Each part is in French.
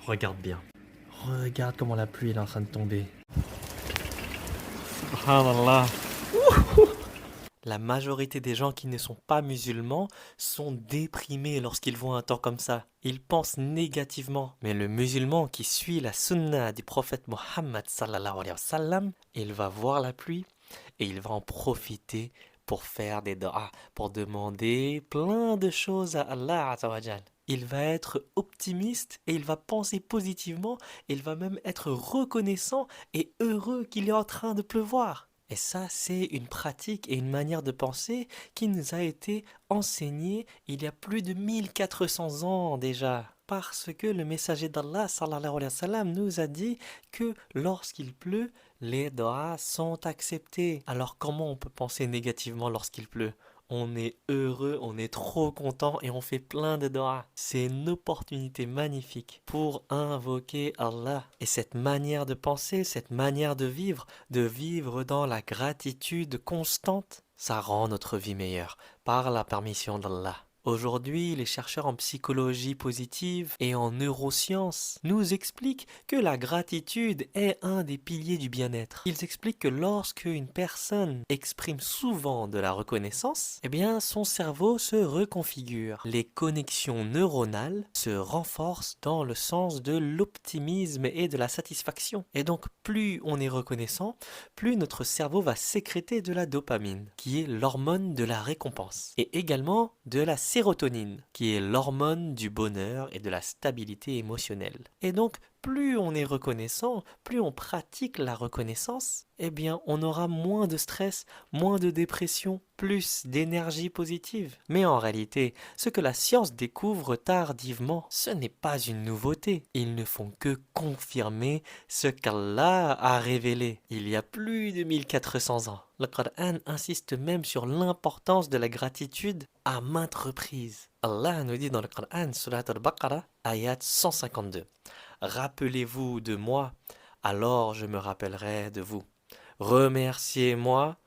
Regarde bien. Regarde comment la pluie est en train de tomber. Subhanallah. La majorité des gens qui ne sont pas musulmans sont déprimés lorsqu'ils voient un temps comme ça. Ils pensent négativement. Mais le musulman qui suit la sunna du prophète Mohammed sallallahu alayhi wa sallam, il va voir la pluie et il va en profiter pour faire des doigts, pour demander plein de choses à Allah azza wa jal. Il va être optimiste et il va penser positivement. Il va même être reconnaissant et heureux qu'il est en train de pleuvoir. Et ça, c'est une pratique et une manière de penser qui nous a été enseignée il y a plus de 1400 ans déjà. Parce que le messager d'Allah sallallahu alayhi wa sallam nous a dit que lorsqu'il pleut, les doigts sont acceptés. Alors comment on peut penser négativement lorsqu'il pleut? On est heureux, on est trop content et on fait plein de doigts. C'est une opportunité magnifique pour invoquer Allah. Et cette manière de penser, cette manière de vivre dans la gratitude constante, ça rend notre vie meilleure par la permission d'Allah. Aujourd'hui, les chercheurs en psychologie positive et en neurosciences nous expliquent que la gratitude est un des piliers du bien-être. Ils expliquent que lorsque une personne exprime souvent de la reconnaissance, eh bien son cerveau se reconfigure. Les connexions neuronales se renforcent dans le sens de l'optimisme et de la satisfaction. Et donc plus on est reconnaissant, plus notre cerveau va sécréter de la dopamine, qui est l'hormone de la récompense, et également de la sérotonine, qui est l'hormone du bonheur et de la stabilité émotionnelle. Et donc, plus on est reconnaissant, plus on pratique la reconnaissance, eh bien, on aura moins de stress, moins de dépression, plus d'énergie positive. Mais en réalité, ce que la science découvre tardivement, ce n'est pas une nouveauté. Ils ne font que confirmer ce qu'Allah a révélé il y a plus de 1400 ans. Le Coran insiste même sur l'importance de la gratitude à maintes reprises. Allah nous dit dans le Coran, Surat al-Baqarah, ayat 152. Rappelez-vous de moi, alors je me rappellerai de vous. Remerciez-moi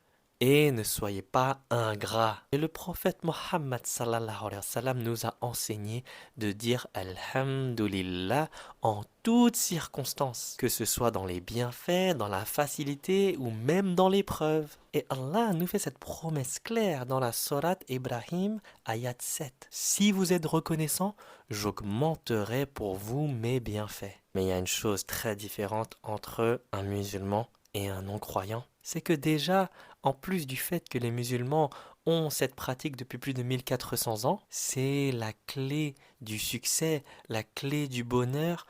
et ne soyez pas ingrats. Et le prophète Mohammed sallallahu alayhi wa sallam nous a enseigné de dire Alhamdulillah en toutes circonstances, que ce soit dans les bienfaits, dans la facilité ou même dans l'épreuve. Et Allah nous fait cette promesse claire dans la sourate Ibrahim, ayat 7. Si vous êtes reconnaissant, j'augmenterai pour vous mes bienfaits. Mais il y a une chose très différente entre un musulman et un non-croyant. C'est que déjà, en plus du fait que les musulmans ont cette pratique depuis plus de 1400 ans, c'est la clé du succès, la clé du bonheur